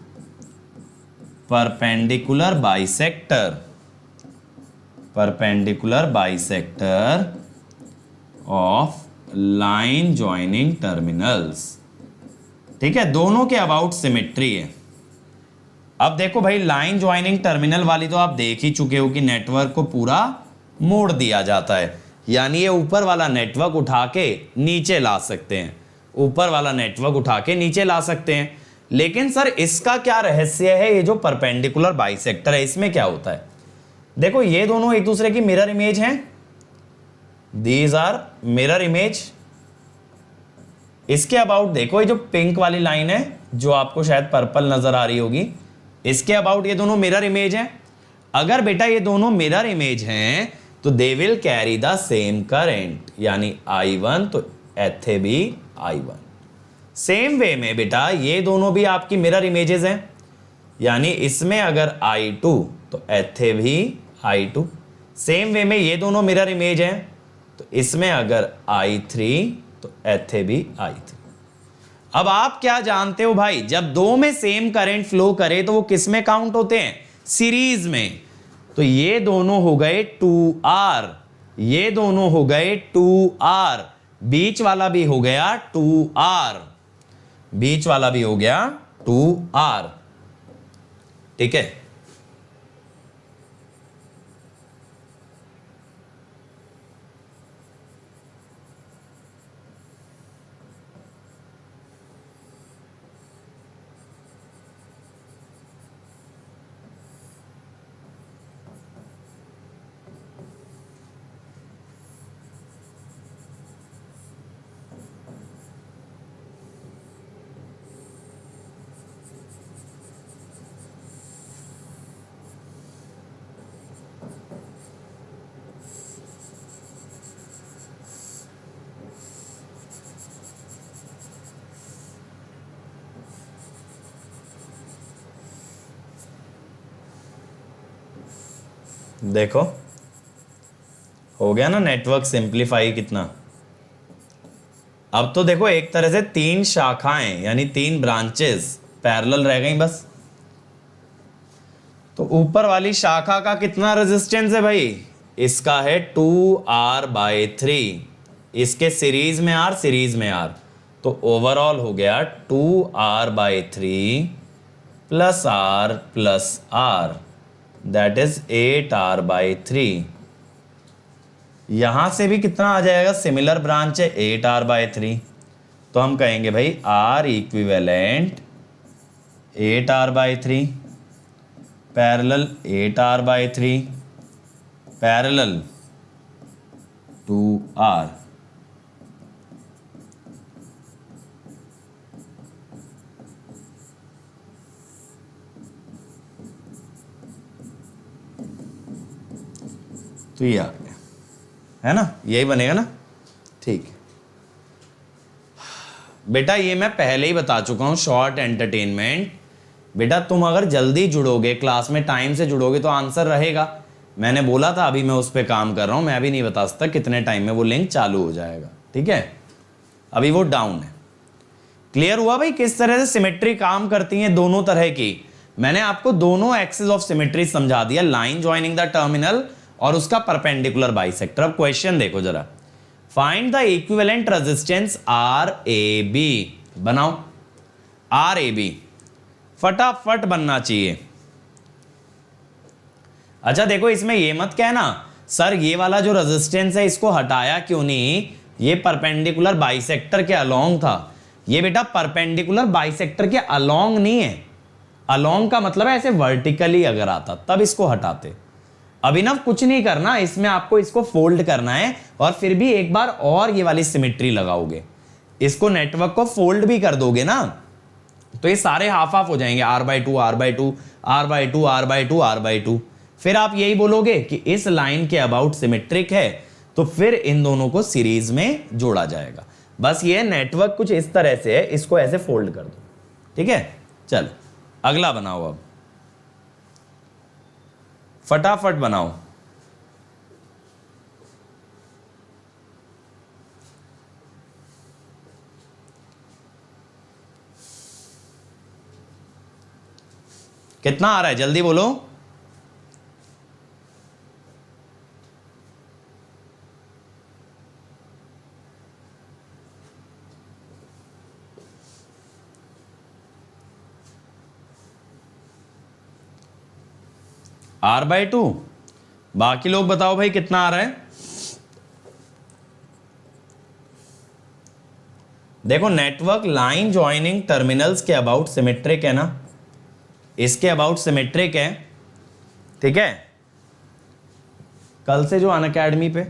S1: perpendicular bisector of line joining terminals. ठीक है, दोनों के अबाउट सिमेट्री है. अब देखो भाई लाइन ज्वाइनिंग टर्मिनल वाली तो आप देख ही चुके हो कि नेटवर्क को पूरा मोड़ दिया जाता है, यानी ये ऊपर वाला नेटवर्क उठा के नीचे ला सकते हैं, ऊपर वाला नेटवर्क उठा के नीचे ला सकते हैं. लेकिन सर इसका क्या रहस्य है? ये जो परपेंडिकुलर बाइसेक्टर है इसमें क्या होता है? देखो ये दोनों एक दूसरे की मिरर इमेज हैं. These are mirror image. इसके अबाउट देखो ये जो पिंक वाली लाइन है जो आपको शायद पर्पल नजर आ रही होगी, इसके अबाउट ये दोनों मिरर इमेज हैं. अगर बेटा ये दोनों मिरर इमेज हैं तो they will carry the same current, यानी I1 तो एथे भी I1. सेम वे में बेटा ये दोनों भी आपकी मिरर इमेजेस हैं, यानी इसमें अगर I2 तो एथे भी I2. सेम वे में ये दोनों मिरर इमेज हैं, तो इसमें अगर I3 तो एथे भी I3. अब आप क्या जानते हो भाई, जब दो में सेम करंट फ्लो करे तो वो किस में काउंट होते हैं? सीरीज में. तो ये दोनों हो गए 2R, ये दोनों हो गए 2R, बीच वाला भी हो गया 2R, बीच वाला भी हो गया 2R. ठीक है, देखो हो गया ना नेटवर्क सिंप्लीफाई कितना। अब तो देखो एक तरह से 3 शाखाएं यानी 3 ब्रांचेस पैरेलल रह गई बस। तो ऊपर वाली शाखा का कितना रेजिस्टेंस है भाई, इसका है 2R/3, इसके सीरीज में R, सीरीज में R, तो ओवरऑल हो गया 2R/3 plus R plus R, that is 8R/3। यहां से भी कितना आ जाएगा, सिमिलर ब्रांच है 8R/3, तो हम कहेंगे भाई R equivalent 8R/3 parallel 8R/3 parallel 2R। तो ये आ गया है ना, यही बनेगा ना। ठीक है बेटा, ये मैं पहले ही बता चुका हूं शॉर्ट एंटरटेनमेंट। बेटा तुम अगर जल्दी जुड़ोगे, क्लास में टाइम से जुड़ोगे तो आंसर रहेगा। मैंने बोला था अभी मैं उस पर काम कर रहा हूं, मैं अभी नहीं बता सकता कितने टाइम में वो लिंक चालू हो जाएगा। ठीक है, अभी वो डाउन है। क्लियर हुआ भाई किस तरह से सिमेट्री काम करती है दोनों तरह की। मैंने आपको दोनों एक्सिस ऑफ सिमेट्री समझा दिया, लाइन ज्वाइनिंग द टर्मिनल और उसका परपेंडिकुलर बाइसेक्टर। अब क्वेश्चन देखो जरा, find the equivalent resistance RAB। बनाओ RAB, फटाफट बनना चाहिए। अच्छा देखो इसमें ये मत कहना सर ये वाला जो रेजिस्टेंस है इसको हटाया क्यों नहीं, ये परपेंडिकुलर बाइसेक्टर के अलोंग था। ये बेटा परपेंडिकुलर बाइसेक्टर के अलोंग नहीं है, अलोंग का मतलब है ऐसे वर्टिकली अगर आता तब इसको हटाते। अभिनव कुछ नहीं करना, इसमें आपको इसको फोल्ड करना है और फिर भी एक बार और ये वाली सिमेट्री लगाओगे, इसको नेटवर्क को फोल्ड भी कर दोगे ना, तो ये सारे हाफ हाफ हो जाएंगे, R/2 R/2 R/2 R/2 R/2। फिर आप यही बोलोगे कि इस लाइन के अबाउट सिमेट्रिक है, तो फिर इन दोनों को सीरीज में जोड़ा जाएगा। बस ये नेटवर्क कुछ इस तरह से है, इसको ऐसे फोल्ड कर दो। ठीक है, चलो अगला बनाओ, अब फटाफट बनाओ। कितना आ रहा है जल्दी बोलो। R/2, बाकी लोग बताओ भाई कितना आ रहा है। देखो नेटवर्क लाइन ज्वाइनिंग टर्मिनल्स के अबाउट सिमेट्रिक है ना, इसके अबाउट सिमेट्रिक है। ठीक है, कल से जो अनअकैडमी पे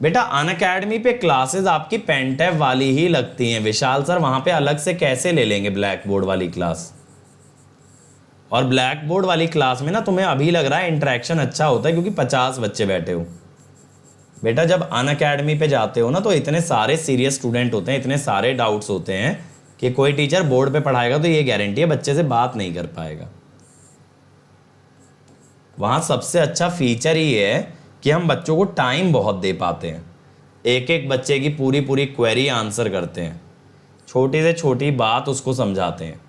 S1: बेटा, अनअकैडमी पे क्लासेस आपकी पेंटैप वाली ही लगती हैं। विशाल सर वहां पे अलग से कैसे ले लेंगे ब्लैक बोर्ड वाली क्लास, और ब्लैक बोर्ड वाली क्लास में ना तुम्हें अभी लग रहा है इंटरेक्शन अच्छा होता है क्योंकि 50 बच्चे बैठे हो। बेटा जब अनअकैडमी पे जाते हो ना तो इतने सारे सीरियस स्टूडेंट होते हैं, इतने सारे डाउट्स होते हैं कि कोई टीचर बोर्ड पे पढ़ाएगा तो ये गारंटी है बच्चे से बात नहीं कर पाएगा। वहाँ सबसे अच्छा फीचर ये है कि हम बच्चों को टाइम बहुत दे पाते हैं, एक एक बच्चे की पूरी पूरी क्वेरी आंसर करते हैं, छोटी से छोटी बात उसको समझाते हैं,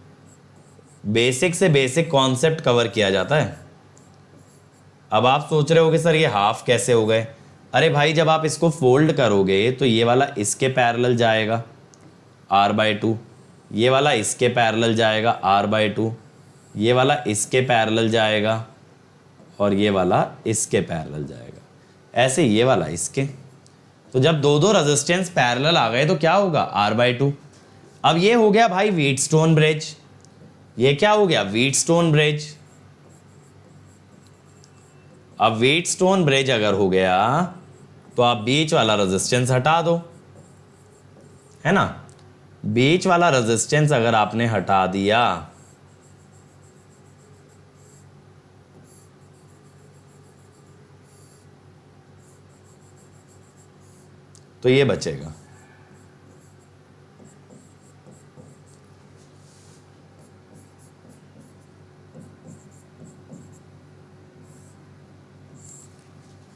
S1: बेसिक से बेसिक कॉन्सेप्ट कवर किया जाता है। अब आप सोच रहे हो कि सर ये हाफ कैसे हो गए। अरे भाई जब आप इसको फोल्ड करोगे तो ये वाला इसके पैरेलल जाएगा R/2, ये वाला इसके पैरेलल जाएगा R/2, ये वाला इसके पैरेलल जाएगा और ये वाला इसके पैरेलल जाएगा, ऐसे ये वाला इसके। तो जब दो दो रेजिस्टेंस पैरेलल आ गए तो क्या होगा, R/2। अब ये हो गया भाई व्हीटस्टोन ब्रिज, ये क्या हो गया, व्हीटस्टोन ब्रिज। अब व्हीटस्टोन ब्रिज अगर हो गया तो आप बीच वाला रेजिस्टेंस हटा दो, है ना। बीच वाला रेजिस्टेंस अगर आपने हटा दिया तो ये बचेगा।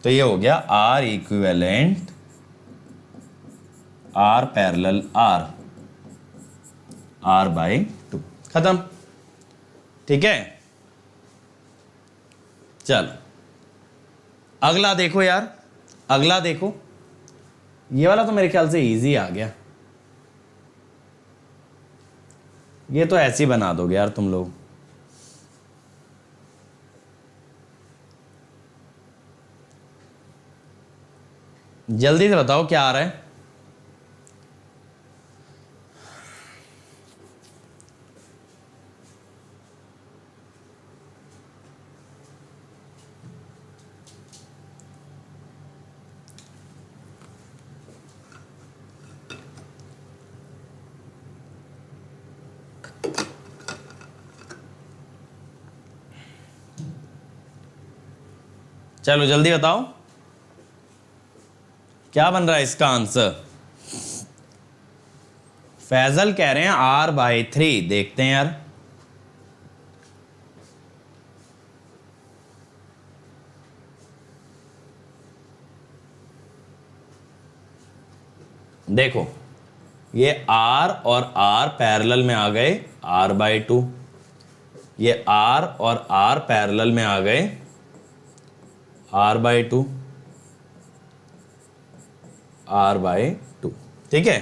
S1: तो ये हो गया R equivalent R parallel R by 2, खत्म। ठीक है, चल अगला देखो यार, अगला देखो, ये वाला तो मेरे ख्याल से इजी आ गया, ये तो ऐसे ही बना दोगे यार तुम लोग। जल्दी से बताओ क्या आ रहा है। चलो जल्दी बताओ क्या बन रहा है इसका आंसर। फैजल कह रहे हैं R/3, देखते हैं यार। देखो ये R और R पैरेलल में आ गए R/2, ये R और R पैरेलल में आ गए R/2, R/2। ठीक है,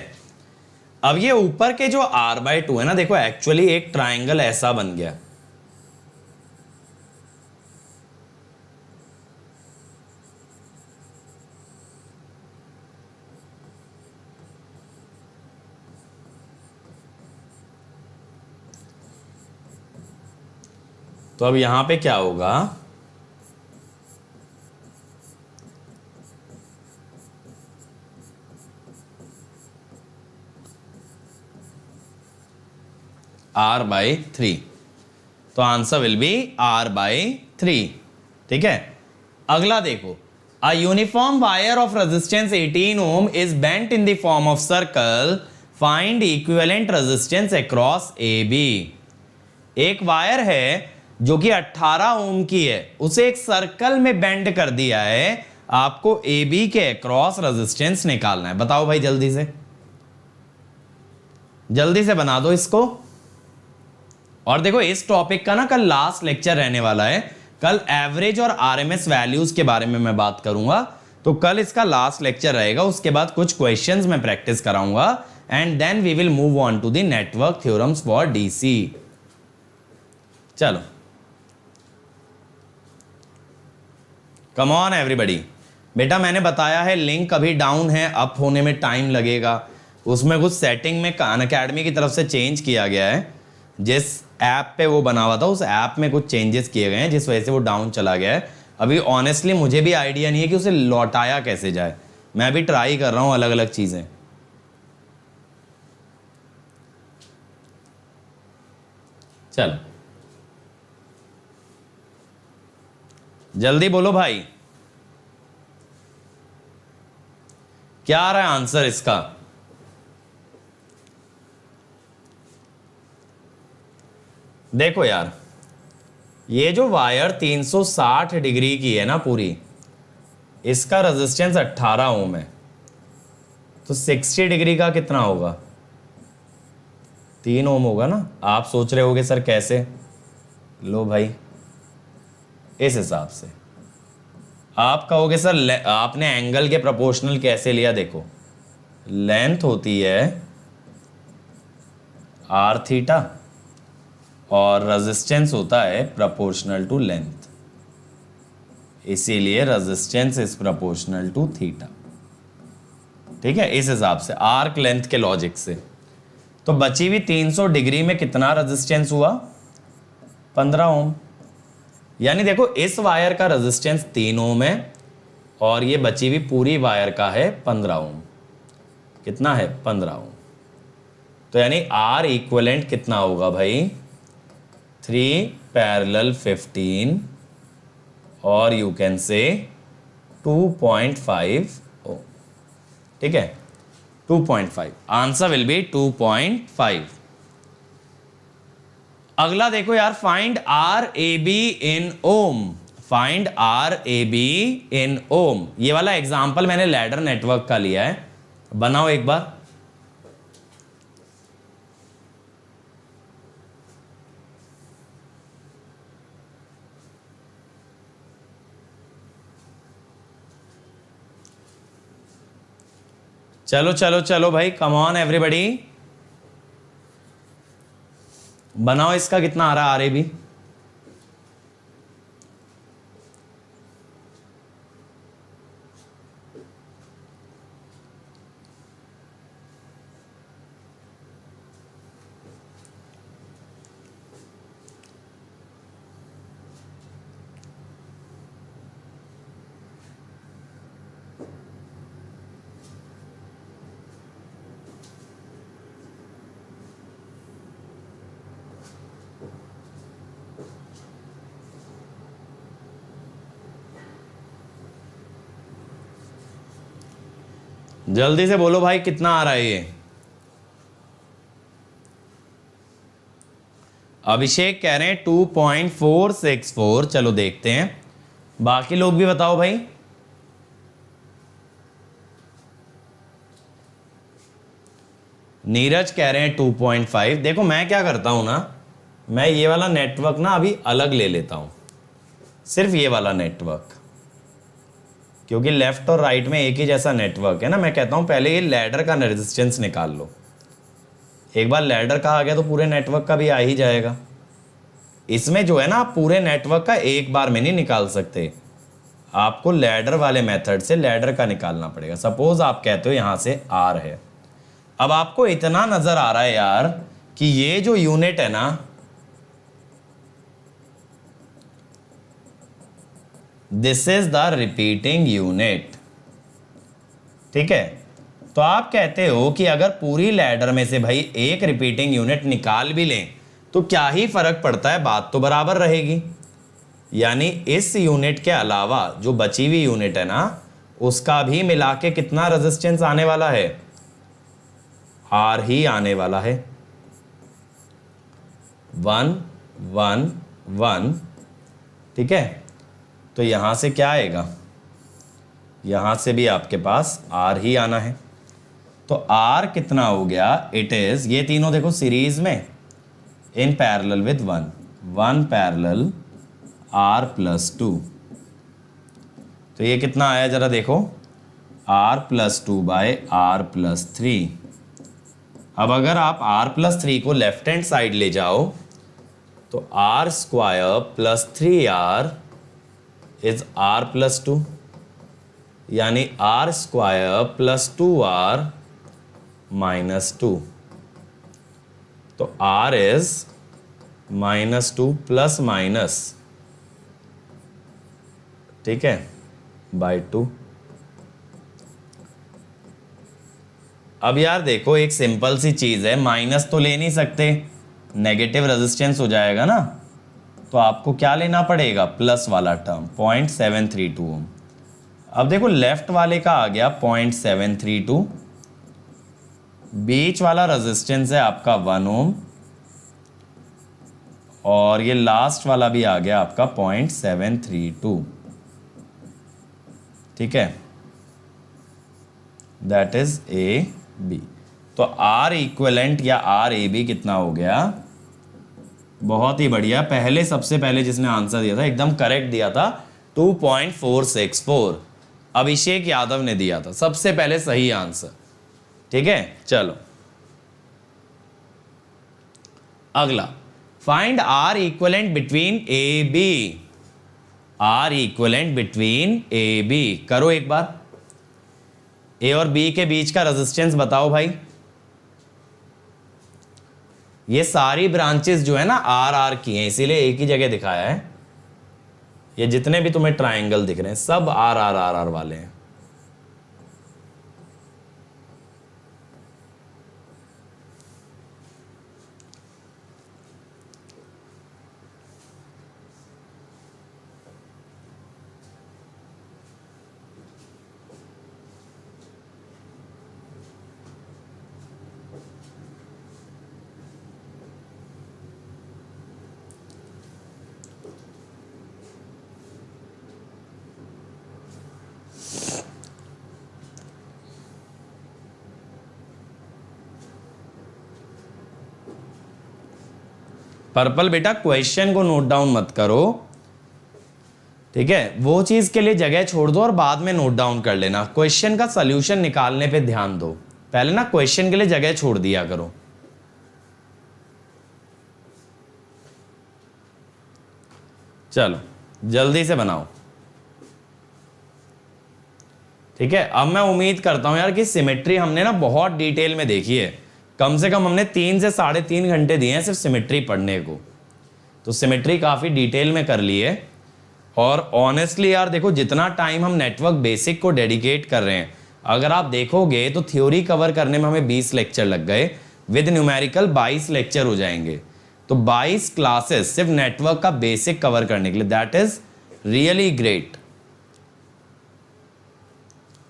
S1: अब ये ऊपर के जो R/2 है ना, देखो एक्चुअली एक ट्राइंगल ऐसा बन गया। तो अब यहां पे क्या होगा, R/3, तो आंसर विल बी R/3। ठीक है, अगला देखो, a uniform wire of resistance 18 ohm is bent in the form of circle, find equivalent resistance across AB। एक वायर है जो कि 18 ओम की है, उसे एक सर्कल में बेंड कर दिया है, आपको AB के अक्रॉस रेजिस्टेंस निकालना है। बताओ भाई जल्दी से, जल्दी से बना दो इसको। और देखो इस टॉपिक का ना कल लास्ट लेक्चर रहने वाला है, कल एवरेज और आरएमएस वैल्यूज के बारे में मैं बात करूंगा, तो कल इसका लास्ट लेक्चर रहेगा। उसके बाद कुछ क्वेश्चंस मैं प्रैक्टिस कराऊंगा and then we will move on to the network theorems for DC. चलो कम ऑन एवरीबॉडी। बेटा मैंने बताया है लिंक अभी डाउन है, अप होने में टाइम लगेगा, उसमें कुछ सेटिंग में खान अकेडमी की तरफ से चेंज किया गया है। जिस ऐप पे वो बना हुआ था उस ऐप में कुछ चेंजेस किए गए हैं, जिस वजह से वो डाउन चला गया है। अभी ऑनेस्टली मुझे भी आइडिया नहीं है कि उसे लौटाया कैसे जाए, मैं भी ट्राई कर रहा हूं अलग अलग चीजें। चल जल्दी बोलो भाई, क्या आ रहा है आंसर इसका। देखो यार, ये जो वायर 360 डिग्री की है ना पूरी, इसका रेजिस्टेंस 18 ओम है, तो 60 डिग्री का कितना होगा, 3 ओम होगा ना। आप सोच रहे होगे सर कैसे, लो भाई इस हिसाब से आप कहोगे सर आपने एंगल के प्रोपोर्शनल कैसे लिया। देखो लेंथ होती है r थीटा और रेजिस्टेंस होता है प्रोपोर्शनल टू लेंथ, इसीलिए resistance is proportional to theta. ठीक है, इस हिसाब से आर्क लेंथ के लॉजिक से। तो बची हुई 300 डिग्री में कितना रेजिस्टेंस हुआ, 15 ओम। यानी देखो इस वायर का रेजिस्टेंस 3 ओम है और ये बची हुई पूरी वायर का है 15 ओम। कितना है, 15 ओम। तो यानी R इक्विवेलेंट कितना होगा भाई, 3 पैरेलल 15 और यू कैन से 2.5 ओम। ठीक है, 2.5, आंसर विल बी 2.5। अगला देखो यार, find R A B in ohm, find R A B in ohm. ये वाला एग्जाम्पल मैंने लैडर नेटवर्क का लिया है, बनाओ एक बार। चलो चलो चलो भाई, कम ऑन एवरीबॉडी, बनाओ। इसका कितना आ रहा है आर ए बी? जल्दी से बोलो भाई, कितना आ रहा है ये? अभिषेक कह रहे हैं 2.464। चलो देखते हैं, बाकी लोग भी बताओ भाई। नीरज कह रहे हैं 2.5। देखो मैं क्या करता हूं ना, मैं ये वाला नेटवर्क ना अभी अलग ले लेता हूं, सिर्फ ये वाला नेटवर्क, क्योंकि लेफ्ट और राइट में एक ही जैसा नेटवर्क है ना। मैं कहता हूं पहले ये लैडर का रेजिस्टेंस निकाल लो। एक बार लैडर का आ गया तो पूरे नेटवर्क का भी आ ही जाएगा। इसमें जो है ना, आप पूरे नेटवर्क का एक बार में नहीं निकाल सकते, आपको लैडर वाले मेथड से लैडर का निकालना पड़ेगा। सपोज आप कहते हो यहां से आर है, अब आपको इतना नजर आ रहा है यार कि ये जो यूनिट है ना, this is the repeating unit, ठीक है। तो आप कहते हो कि अगर पूरी लैडर में से भाई एक रिपीटिंग यूनिट निकाल भी लें तो क्या ही फर्क पड़ता है, बात तो बराबर रहेगी। यानी इस यूनिट के अलावा जो बची हुई यूनिट है ना, उसका भी मिला के कितना रेजिस्टेंस आने वाला है? आर ही आने वाला है। 1 1 1, ठीक है। तो यहां से क्या आएगा? यहां से भी आपके पास आर ही आना है। तो आर कितना हो गया? इट इज, ये तीनों देखो सीरीज में, in parallel with 1 parallel R plus 2। तो ये कितना आया जरा देखो, R plus 2 by R plus 3। अब अगर आप आर प्लस 3 को लेफ्ट हैंड साइड ले जाओ तो R square plus 3r is R plus 2, यानी are square plus 2r minus 2। तो r इज -2 प्लस माइनस, ठीक है, बाय 2। अब यार देखो, एक सिंपल सी चीज है, माइनस तो ले नहीं सकते, नेगेटिव रेजिस्टेंस हो जाएगा ना, तो आपको क्या लेना पड़ेगा? प्लस वाला टर्म 0.732 ओम। अब देखो लेफ्ट वाले का आ गया 0.732, बीच वाला रेजिस्टेंस है आपका 1 ओम, और ये लास्ट वाला भी आ गया आपका 0.732, ठीक है। That is A B. तो आर इक्विवेलेंट या आर ए बी कितना हो गया? बहुत ही बढ़िया, पहले सबसे पहले जिसने आंसर दिया था एकदम करेक्ट दिया था, 2.464 अभिषेक यादव ने दिया था सबसे पहले सही आंसर, ठीक है। चलो अगला, find R equivalent between A B. R equivalent between A B करो एक बार। ए और बी के बीच का रेजिस्टेंस बताओ भाई। ये सारी ब्रांचेस जो है ना आर आर की हैं, इसीलिए एक ही जगह दिखाया है। ये जितने भी तुम्हें ट्रायंगल दिख रहे हैं सब आर आर आर आर वाले हैं। पर्पल बेटा क्वेश्चन को नोट डाउन मत करो, ठीक है, वो चीज के लिए जगह छोड़ दो और बाद में नोट डाउन कर लेना। क्वेश्चन का सॉल्यूशन निकालने पे ध्यान दो, पहले ना क्वेश्चन के लिए जगह छोड़ दिया करो। चलो जल्दी से बनाओ, ठीक है। अब मैं उम्मीद करता हूं यार कि सिमेट्री हमने ना बहुत डिटेल में देखी है, कम से कम हमने 3 से 3.5 घंटे दिए हैं सिर्फ सिमेट्री पढ़ने को, तो सिमेट्री काफी डिटेल में कर ली है। और ऑनेस्टली यार देखो, जितना टाइम हम नेटवर्क बेसिक को डेडिकेट कर रहे हैं, अगर आप देखोगे तो थ्योरी कवर करने में हमें 20 लेक्चर लग गए, विद न्यूमेरिकल 22 लेक्चर हो जाएंगे। तो 22 क्लासेस सिर्फ नेटवर्क का बेसिक कवर करने के लिए, दैट इज रियली ग्रेट।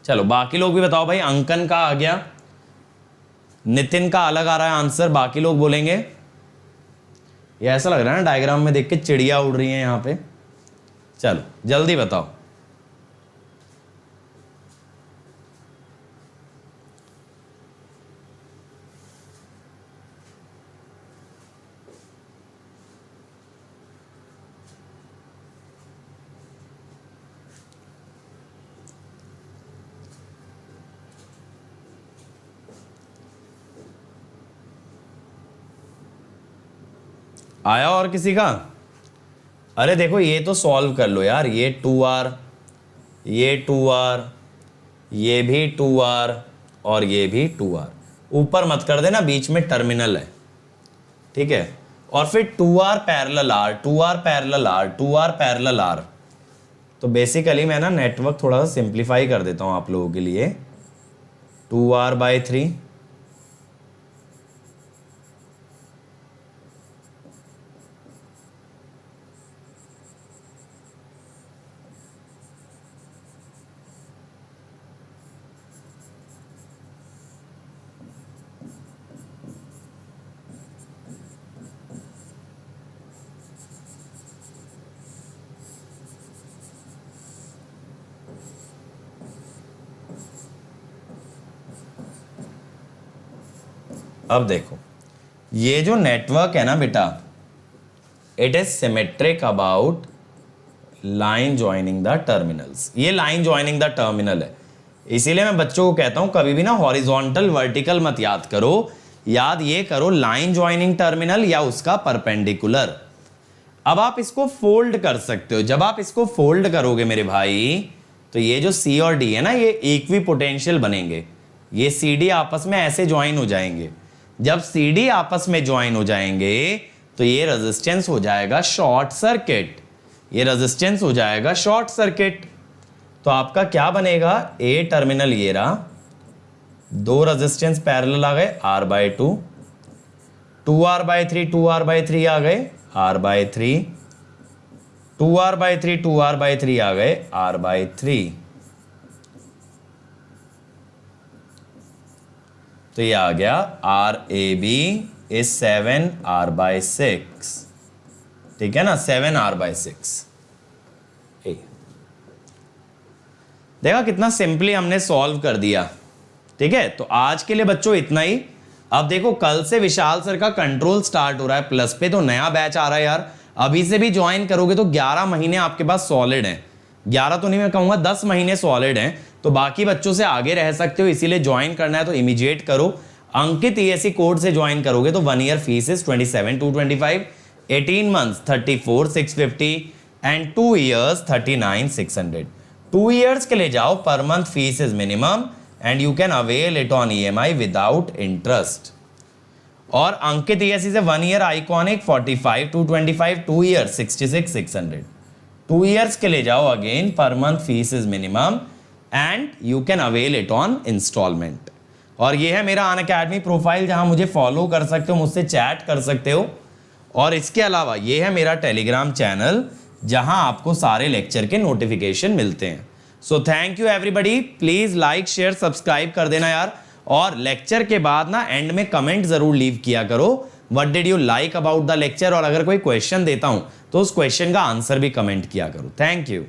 S1: चलो बाकी लोग भी बताओ भाई, अंकन का आ गया, नितिन का अलग आ रहा है आंसर, बाकी लोग बोलेंगे। ये ऐसा लग रहा है ना डायग्राम में देख के चिड़िया उड़ रही है यहां पे। चलो जल्दी बताओ। आया और किसी का? अरे देखो ये तो सॉल्व कर लो यार, ये 2r, ये 2r, ये भी 2r और ये भी 2r। ऊपर मत कर देना, बीच में टर्मिनल है, ठीक है। और फिर 2r parallel r, 2r parallel r, 2r parallel r। तो बेसिकली मैं ना नेटवर्क थोड़ा सा सिंप्लीफाई कर देता हूं आप लोगों के लिए। 2r/3, अब देखो ये जो नेटवर्क है ना बेटा, it is symmetric about line joining the terminals. ये लाइन ज्वाइनिंग द टर्मिनल है, इसीलिए मैं बच्चों को कहता हूं कभी भी ना हॉरिजॉन्टल वर्टिकल मत याद करो, याद ये करो लाइन ज्वाइनिंग टर्मिनल या उसका परपेंडिकुलर। अब आप इसको फोल्ड कर सकते हो, जब आप इसको फोल्ड करोगे मेरे भाई, तो ये जो C और D है ना, ये इक्वी पोटेंशियल बनेंगे। ये CD आपस में ऐसे ज्वाइन हो जाएंगे। जब CD आपस में ज्वाइन हो जाएंगे तो ये रेजिस्टेंस हो जाएगा शॉर्ट सर्किट, ये रेजिस्टेंस हो जाएगा शॉर्ट सर्किट। तो आपका क्या बनेगा, A टर्मिनल ये रहा, 2 रेजिस्टेंस पैरेलल आ गए R/2, 2R/3 2R/3 आ गए R/3, 2R/3 2R/3 आ गए R/3। तो ये आ गया RAB इज 7R/6, ठीक है ना, 7R/6। देखा कितना सिंपली हमने सॉल्व कर दिया, ठीक है। तो आज के लिए बच्चों इतना ही। अब देखो कल से विशाल सर का कंट्रोल स्टार्ट हो रहा है प्लस पे, तो नया बैच आ रहा है यार, अभी से भी ज्वाइन करोगे तो 11 महीने आपके पास सॉलिड हैं। 11 तो नहीं मैं कहूंगा, 10 महीने सॉलिड हैं, तो बाकी बच्चों से आगे रह सकते हो। इसीलिए ज्वाइन करना है तो इमीडिएट करो। अंकित ESE कोड से ज्वाइन करोगे तो 1 year fees is 27,225, 18 months 34,650 and 2 years 39,600। 2 years के लिए जाओ, पर month fees is minimum and you can avail it on EMI without interest. और अंकित ESE से 1 ईयर आइकॉनिक 45,225, 2 ईयर 66,600। 2 ईयर्स के लिए जाओ, again per month fees is minimum and you can avail it on instalment. और ये है मेरा Unacademy profile, जहां मुझे फॉलो कर सकते हो, मुझसे चैट कर सकते हो। और इसके अलावा ये है मेरा टेलीग्राम चैनल, जहां आपको सारे लेक्चर के नोटिफिकेशन मिलते हैं। So thank you everybody, please like share subscribe कर देना यार। और लेक्चर के बाद ना एंड में कमेंट जरूर लीव किया करो, what did you like about the lecture. और अगर कोई क्वेश्चन देता हूं तो उस क्वेश्चन का आंसर भी कमेंट किया करो। Thank you.